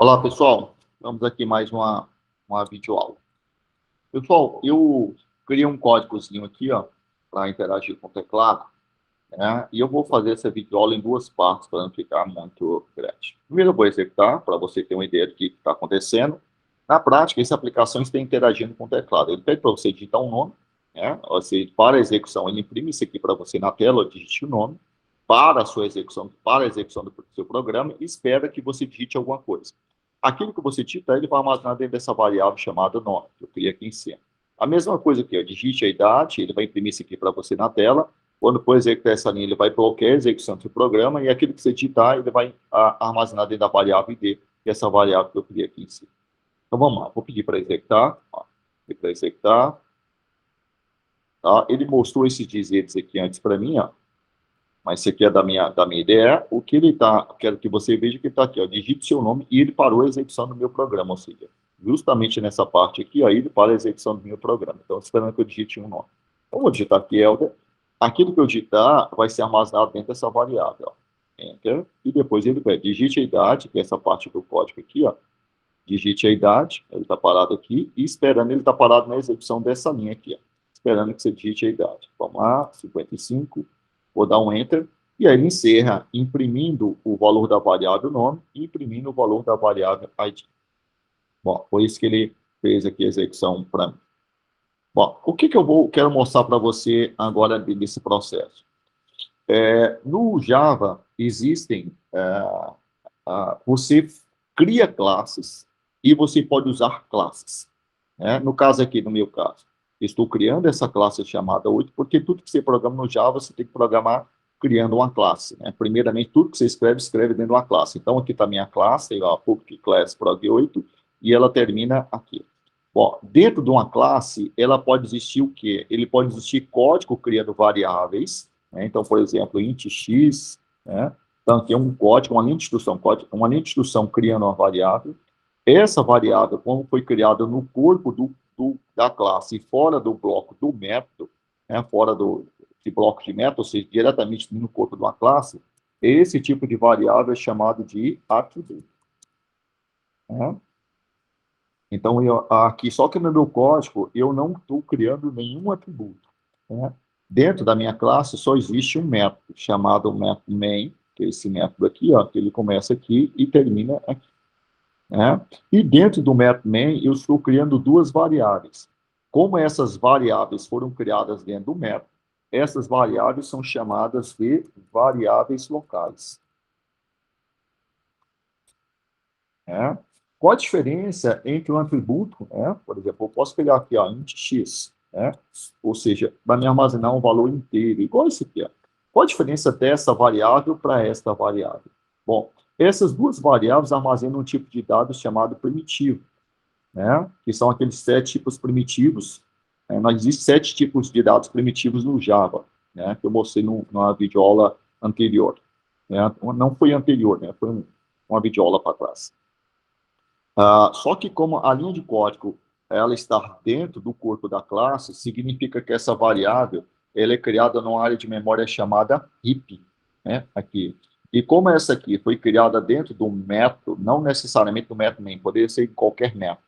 Olá, pessoal. Vamos aqui mais uma videoaula. Pessoal, eu criei um códigozinho aqui, ó, para interagir com o teclado, né? E eu vou fazer essa videoaula em duas partes para não ficar muito grande. Primeiro eu vou executar, para você ter uma ideia do que está acontecendo. Na prática, essa aplicação está interagindo com o teclado. Ele pede para você digitar um nome, né? Você, para a execução, ele imprime isso aqui para você na tela, digite o nome, para a sua execução, para a execução do seu programa, e espera que você digite alguma coisa. Aquilo que você digitar, ele vai armazenar dentro dessa variável chamada nome, que eu criei aqui em cima. A mesma coisa aqui, ó, digite a idade, ele vai imprimir isso aqui para você na tela. Quando for executar essa linha, ele vai bloquear a execução do programa, e aquilo que você digitar, ele vai armazenar dentro da variável ID, que é essa variável que eu criei aqui em cima. Então vamos lá, vou pedir para executar, ó, para executar. Tá? Ele mostrou esses dizeres aqui antes para mim, ó. Mas isso aqui é da minha ideia. O que ele está, quero que você veja que está aqui, ó, digite seu nome e ele parou a execução do meu programa, ou seja, justamente nessa parte aqui, ó, ele para a execução do meu programa. Então, esperando que eu digite um nome. Então, vou digitar aqui, Helder. Aquilo que eu digitar vai ser armazenado dentro dessa variável, ó. Enter. E depois ele vai, digite a idade, que é essa parte do código aqui, ó. Digite a idade, ele está parado aqui, e esperando, ele está parado na execução dessa linha aqui, ó. Esperando que você digite a idade. Vamos lá, 55. Vou dar um Enter, e aí ele encerra imprimindo o valor da variável nome e imprimindo o valor da variável ID. Bom, foi isso que ele fez aqui a execução para mim. Bom, o que eu quero mostrar para você agora desse processo? No Java, existem... você cria classes e você pode usar classes, né? No caso aqui, no meu caso, estou criando essa classe chamada 8, porque tudo que você programa no Java, você tem que programar criando uma classe, né? Primeiramente, tudo que você escreve dentro de uma classe. Então, aqui está a minha classe, a public class prog8, e ela termina aqui. Bom, dentro de uma classe, ela pode existir o quê? Ele pode existir código criando variáveis, né? Então, por exemplo, int x, né? Então, aqui é um código, uma linha de instrução criando uma variável. Essa variável, como foi criada no corpo da classe, fora do bloco do método, né, fora de bloco de método, ou seja, diretamente no corpo de uma classe, esse tipo de variável é chamado de atributo. Né? Então, aqui, só que no meu código, eu não estou criando nenhum atributo. Né? Dentro da minha classe, só existe um método, chamado método main, que é esse método aqui, ó, que ele começa aqui e termina aqui. Né? E dentro do método main, eu estou criando duas variáveis. Como essas variáveis foram criadas dentro do método, essas variáveis são chamadas de variáveis locais. Né? Qual a diferença entre um atributo, né? Por exemplo, eu posso pegar aqui, ó, int x, né? Ou seja, vai me armazenar um valor inteiro, igual esse aqui. Ó. Qual a diferença dessa variável para esta variável? Bom, essas duas variáveis armazenam um tipo de dados chamado primitivo, né? Que são aqueles 7 tipos primitivos. Mas existem 7 tipos de dados primitivos no Java, né? Que eu mostrei numa videoaula anterior. Né? Não foi anterior, né? Foi uma videoaula para trás. Só que como a linha de código ela está dentro do corpo da classe, significa que essa variável ela é criada numa área de memória chamada heap, né? Aqui. E como essa aqui foi criada dentro do método, não necessariamente do método main, poderia ser em qualquer método,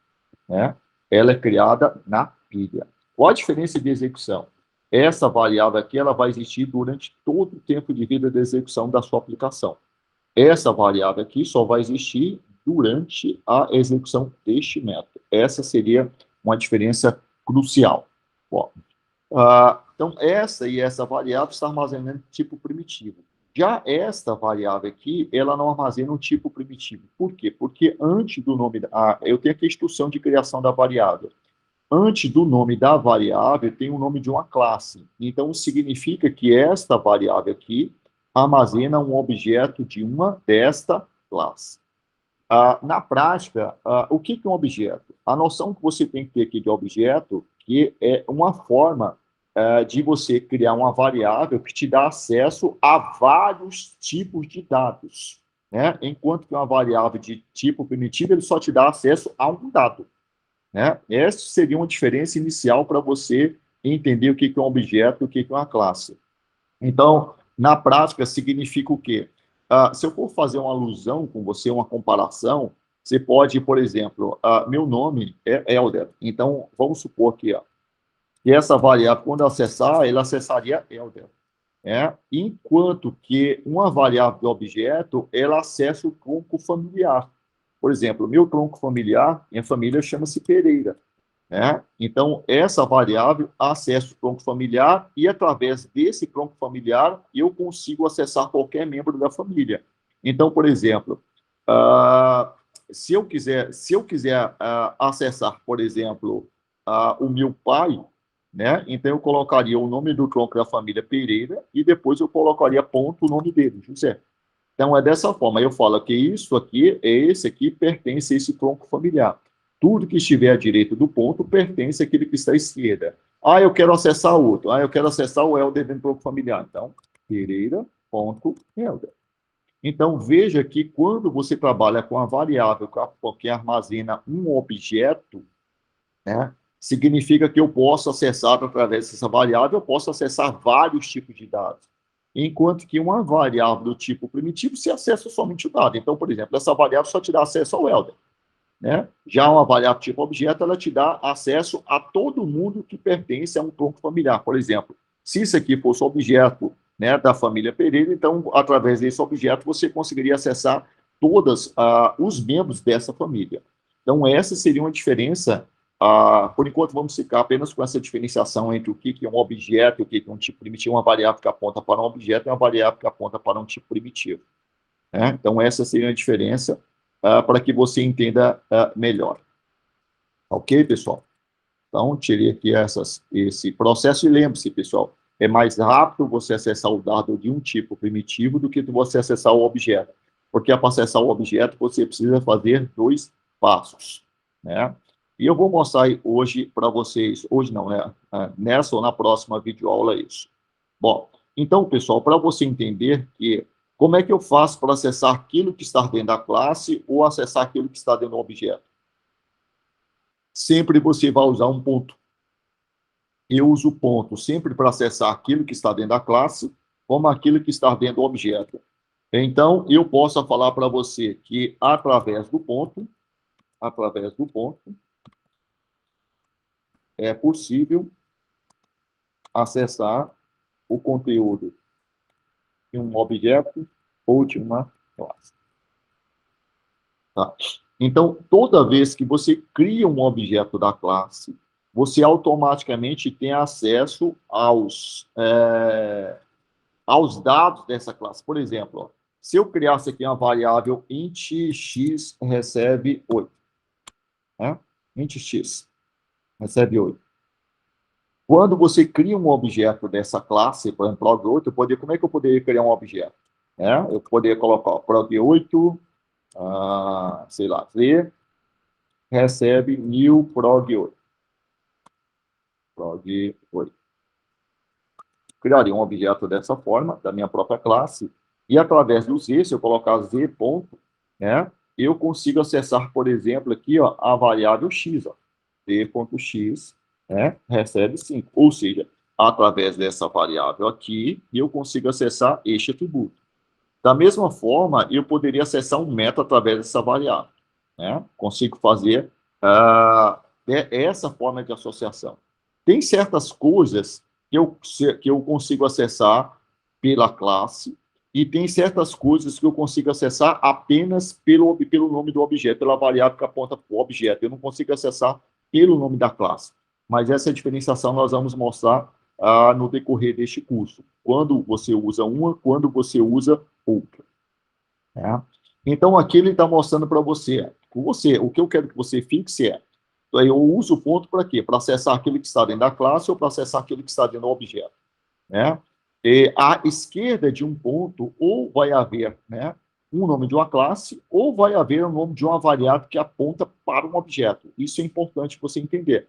né? Ela é criada na pilha. Qual a diferença de execução? Essa variável aqui ela vai existir durante todo o tempo de vida de execução da sua aplicação. Essa variável aqui só vai existir durante a execução deste método. Essa seria uma diferença crucial. Bom, então, essa variável está armazenando tipo primitivo. Já esta variável aqui, ela não armazena um tipo primitivo. Por quê? Porque antes do nome... eu tenho aqui a instrução de criação da variável. Antes do nome da variável, tem o nome de uma classe. Então, significa que esta variável aqui armazena um objeto de uma desta classe. Na prática, o que é um objeto? A noção que você tem que ter aqui de objeto que é uma forma de você criar uma variável que te dá acesso a vários tipos de dados. Né? Enquanto que uma variável de tipo primitivo, ele só te dá acesso a um dado. Né? Essa seria uma diferença inicial para você entender o que é um objeto e o que é uma classe. Então, na prática, significa o quê? Se eu for fazer uma alusão com você, uma comparação, Você pode, por exemplo, meu nome é Helder. Então, vamos supor que essa variável, quando acessar, ele acessaria Helder. Enquanto que uma variável do objeto, ela acessa o tronco familiar. Por exemplo, meu tronco familiar, minha família chama-se Pereira. Então, essa variável acessa o tronco familiar e, através desse tronco familiar, eu consigo acessar qualquer membro da família. Então, por exemplo, se eu quiser acessar, por exemplo, o meu pai, então eu colocaria o nome do tronco da família Pereira e depois eu colocaria ponto o nome dele, José. Então, é dessa forma. Eu falo que isso aqui, esse aqui, pertence a esse tronco familiar. Tudo que estiver à direita do ponto pertence àquele que está à esquerda. Eu quero acessar outro. Eu quero acessar o Helder dentro do tronco familiar. Então, Pereira.Helder. Então, veja que quando você trabalha com a variável que armazena um objeto, significa que eu posso acessar, através dessa variável, eu posso acessar vários tipos de dados. Enquanto que uma variável do tipo primitivo se acessa somente o dado. Então, por exemplo, essa variável só te dá acesso ao Helder. Já uma variável tipo objeto, ela te dá acesso a todo mundo que pertence a um tronco familiar. Por exemplo, se isso aqui fosse objeto da família Pereira, então, através desse objeto, você conseguiria acessar todos os membros dessa família. Então, essa seria uma diferença. Por enquanto, vamos ficar apenas com essa diferenciação entre o que é um objeto e o que é um tipo primitivo, uma variável que aponta para um objeto e uma variável que aponta para um tipo primitivo. Então, essa seria a diferença para que você entenda melhor. Ok, pessoal? Então, tirei aqui esse processo e lembre-se, pessoal, é mais rápido você acessar o dado de um tipo primitivo do que você acessar o objeto. Porque para acessar o objeto, você precisa fazer 2 passos. E eu vou mostrar hoje para vocês, hoje não, nessa ou na próxima videoaula isso. Bom, então, pessoal, para você entender que como é que eu faço para acessar aquilo que está dentro da classe ou acessar aquilo que está dentro do objeto? Sempre você vai usar um ponto. Eu uso o ponto sempre para acessar aquilo que está dentro da classe, como aquilo que está dentro do objeto. Então, eu posso falar para você que, através do ponto, é possível acessar o conteúdo de um objeto ou de uma classe. Tá? Então, toda vez que você cria um objeto da classe, você automaticamente tem acesso aos dados dessa classe. Por exemplo, se eu criasse aqui uma variável int x recebe 8. Int x recebe 8. Quando você cria um objeto dessa classe, por exemplo, prog8, como é que eu poderia criar um objeto? Eu poderia colocar prog8, sei lá, z recebe new prog8. Prog8. Criaria um objeto dessa forma, da minha própria classe, e através do z, se eu colocar z ponto, eu consigo acessar, por exemplo, aqui a variável x, z.x, recebe 5. Ou seja, através dessa variável aqui, eu consigo acessar este atributo. Da mesma forma, eu poderia acessar um método através dessa variável. Consigo fazer essa forma de associação. Tem certas coisas que eu consigo acessar pela classe e tem certas coisas que eu consigo acessar apenas pelo nome do objeto, pela variável que aponta para o objeto. Eu não consigo acessar pelo nome da classe. Mas essa diferenciação nós vamos mostrar no decorrer deste curso. Quando você usa uma, quando você usa outra. Então, aqui ele está mostrando para você. O que eu quero que você fixe eu uso o ponto para quê? Para acessar aquilo que está dentro da classe ou para acessar aquilo que está dentro do objeto. E à esquerda de um ponto, ou vai haver um nome de uma classe, ou vai haver o nome de uma variável que aponta para um objeto. Isso é importante você entender.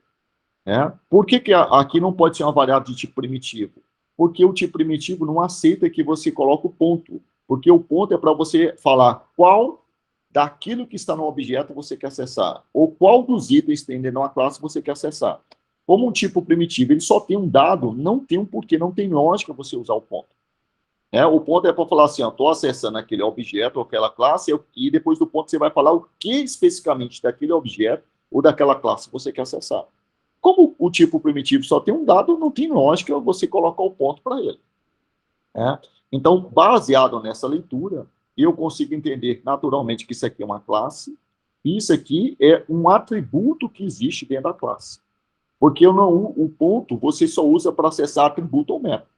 Por que aqui não pode ser uma variável de tipo primitivo? Porque o tipo primitivo não aceita que você coloque o ponto. Porque o ponto é para você falar qual daquilo que está no objeto você quer acessar, ou qual dos itens tem dentro de uma classe você quer acessar. Como um tipo primitivo, ele só tem um dado, não tem um porquê, não tem lógica você usar o ponto. O ponto é para falar assim, estou acessando aquele objeto ou aquela classe, e depois do ponto você vai falar o que especificamente daquele objeto ou daquela classe você quer acessar. Como o tipo primitivo só tem um dado, não tem lógica você colocar o ponto para ele. Então, baseado nessa leitura, eu consigo entender naturalmente que isso aqui é uma classe, e isso aqui é um atributo que existe dentro da classe. Porque o ponto você só usa para acessar atributo ou método.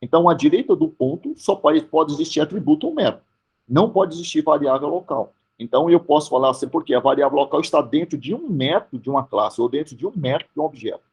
Então, à direita do ponto só pode existir atributo ou método. Não pode existir variável local. Então, eu posso falar assim, porque a variável local está dentro de um método de uma classe, ou dentro de um método de um objeto.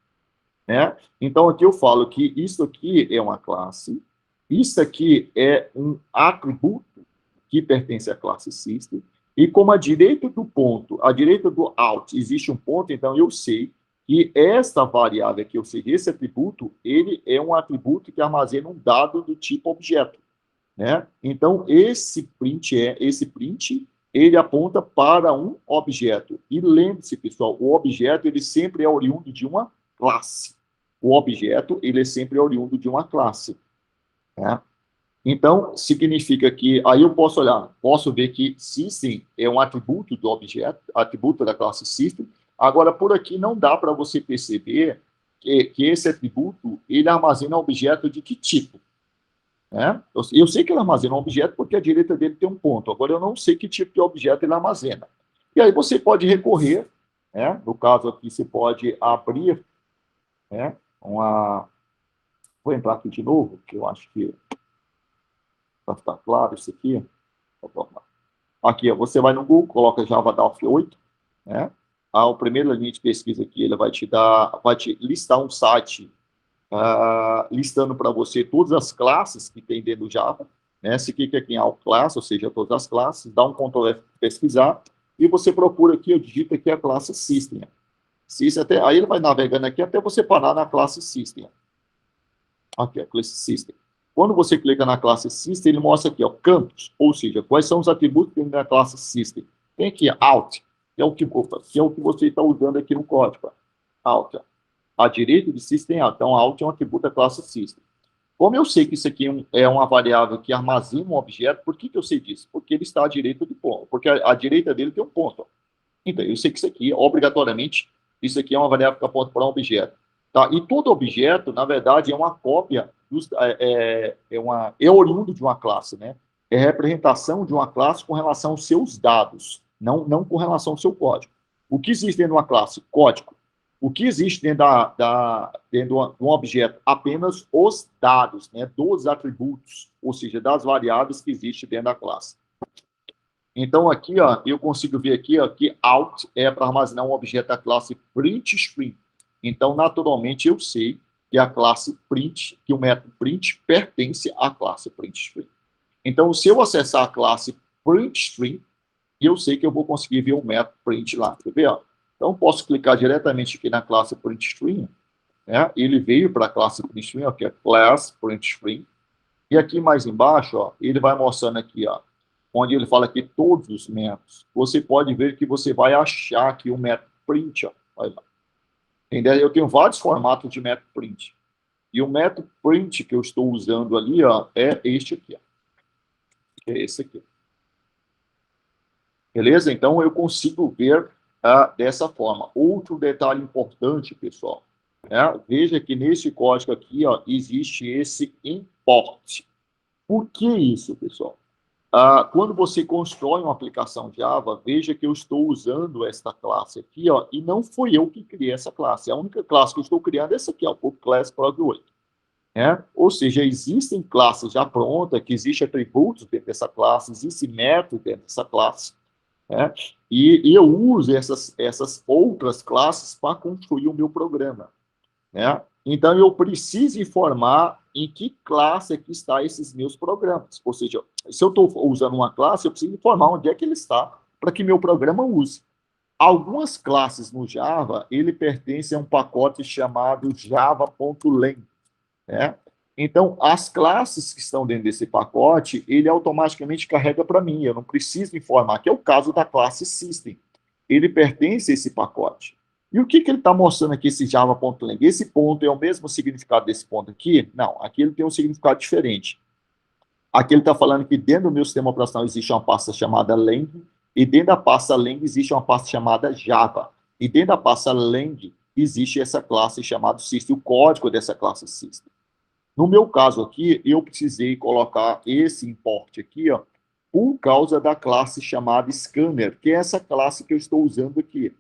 Então, aqui eu falo que isso aqui é uma classe, isso aqui é um atributo que pertence à classe system, e como à direita do ponto, à direita do out, existe um ponto, então eu sei que esta variável aqui, ou seja, esse atributo, ele é um atributo que armazena um dado do tipo objeto. Então, esse print, ele aponta para um objeto. E lembre-se, pessoal, o objeto, ele sempre é oriundo de uma classe. O objeto, ele é sempre oriundo de uma classe. Então, significa que, aí eu posso olhar, posso ver que system é um atributo do objeto, atributo da classe system. Agora, por aqui não dá para você perceber que esse atributo, ele armazena um objeto de que tipo? Eu sei que ele armazena um objeto porque a direita dele tem um ponto. Agora, eu não sei que tipo de objeto ele armazena. E aí você pode recorrer, no caso aqui, você pode abrir uma... Vou entrar aqui de novo, que eu acho que para ficar claro isso aqui. Aqui, você vai no Google, coloca Java DALF 8, a primeira linha de pesquisa aqui, ele vai te listar um site listando para você todas as classes que tem dentro do Java. Você clica aqui em All Class, ou seja, todas as classes, dá um Ctrl F pesquisar, e você procura aqui, eu digito aqui a classe System. Aí ele vai navegando aqui até você parar na classe System. Aqui, a classe System. Quando você clica na classe System, ele mostra aqui, campos, ou seja, quais são os atributos que tem na classe System. Tem aqui Alt, que é o que você está usando aqui no código. Alt. À direita de System, então Alt é um atributo da classe System. Como eu sei que isso aqui é uma variável que armazena um objeto, por que eu sei disso? Porque ele está à direita do ponto, porque à direita dele tem um ponto. Então, eu sei que isso aqui, obrigatoriamente, isso aqui é uma variável que aponta para um objeto. Tá? E todo objeto, na verdade, é uma cópia, é oriundo de uma classe, É representação de uma classe com relação aos seus dados, não com relação ao seu código. O que existe dentro de uma classe? Código. O que existe dentro de um objeto? Apenas os dados, dos atributos, ou seja, das variáveis que existem dentro da classe. Então, aqui, eu consigo ver aqui, que Alt é para armazenar um objeto da classe printString. Então, naturalmente, eu sei que a classe print, que o método print pertence à classe printString. Então, se eu acessar a classe printString, eu sei que eu vou conseguir ver o método print lá. Quer ver? Então, posso clicar diretamente aqui na classe printString. Ele veio para a classe printString, que é class printString. E aqui mais embaixo, ele vai mostrando aqui, onde ele fala aqui todos os métodos. Você pode ver que você vai achar aqui o método print. Olha lá. Entendeu? Eu tenho vários formatos de método print. E o método print que eu estou usando ali é este aqui. É esse aqui. Beleza? Então, eu consigo ver dessa forma. Outro detalhe importante, pessoal. Veja que nesse código aqui existe esse import. Por que isso, pessoal? Quando você constrói uma aplicação Java, veja que eu estou usando esta classe aqui, e não fui eu que criei essa classe. A única classe que eu estou criando é essa aqui, o Class Prog 8. Ou seja, existem classes já prontas, que existem atributos dentro dessa classe, existe método dentro dessa classe, e eu uso essas outras classes para construir o meu programa. Então, eu preciso informar em que classe que está esses meus programas. Ou seja, se eu estou usando uma classe, eu preciso informar onde é que ele está para que meu programa use. Algumas classes no Java, ele pertence a um pacote chamado java.len. Então, as classes que estão dentro desse pacote, ele automaticamente carrega para mim. Eu não preciso informar, que é o caso da classe System. Ele pertence a esse pacote. E o que ele está mostrando aqui, esse java.lang? Esse ponto é o mesmo significado desse ponto aqui? Não, aqui ele tem um significado diferente. Aqui ele está falando que dentro do meu sistema operacional existe uma pasta chamada Lang, e dentro da pasta Lang existe uma pasta chamada Java. E dentro da pasta Lang existe essa classe chamada System, o código dessa classe System. No meu caso aqui, eu precisei colocar esse import aqui, ó, por causa da classe chamada Scanner, que é essa classe que eu estou usando aqui.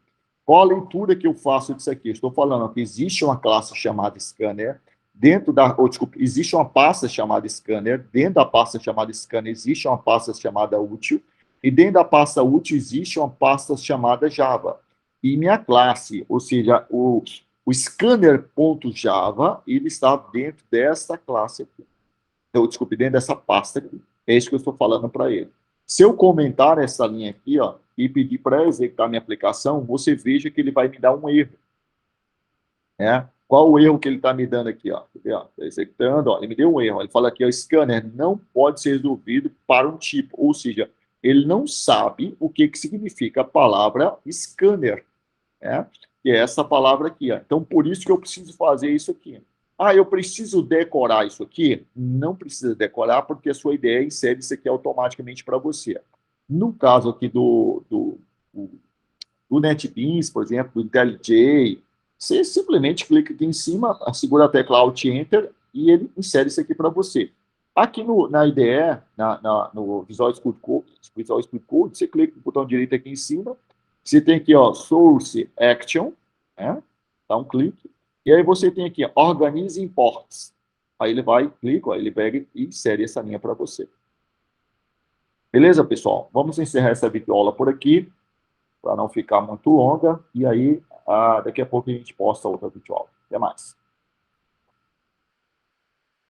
Qual a leitura que eu faço disso aqui? Estou falando que existe uma classe chamada Scanner, dentro da, desculpa, existe uma pasta chamada Scanner, dentro da pasta chamada Scanner existe uma pasta chamada útil, e dentro da pasta útil existe uma pasta chamada Java. E minha classe, ou seja, o scanner.java, ele está dentro dessa classe aqui. Então, desculpe, dentro dessa pasta aqui. É isso que eu estou falando para ele. Se eu comentar essa linha aqui, ó, e pedir para executar minha aplicação, você veja que ele vai me dar um erro. Né? Qual o erro que ele está me dando aqui? Está executando, ó, ele me deu um erro. Ele fala aqui, o scanner não pode ser resolvido para um tipo, ou seja, ele não sabe o que significa a palavra scanner, né? Que é essa palavra aqui. Ó. Então, por isso que eu preciso fazer isso aqui. Ah, eu preciso decorar isso aqui? Não precisa decorar, porque a sua ideia insere isso aqui automaticamente para você. No caso aqui do NetBeans, por exemplo, do IntelliJ, você simplesmente clica aqui em cima, segura a tecla Alt Enter e ele insere isso aqui para você. Aqui na IDE, no Visual Studio Code, você clica no botão direito aqui em cima, você tem aqui, ó, Source Action, né? Dá um clique, e aí você tem aqui, Organize Imports. Aí ele vai, clica, ó, ele pega e insere essa linha para você. Beleza, pessoal? Vamos encerrar essa videoaula por aqui, para não ficar muito longa, e aí daqui a pouco a gente posta outra videoaula. Até mais.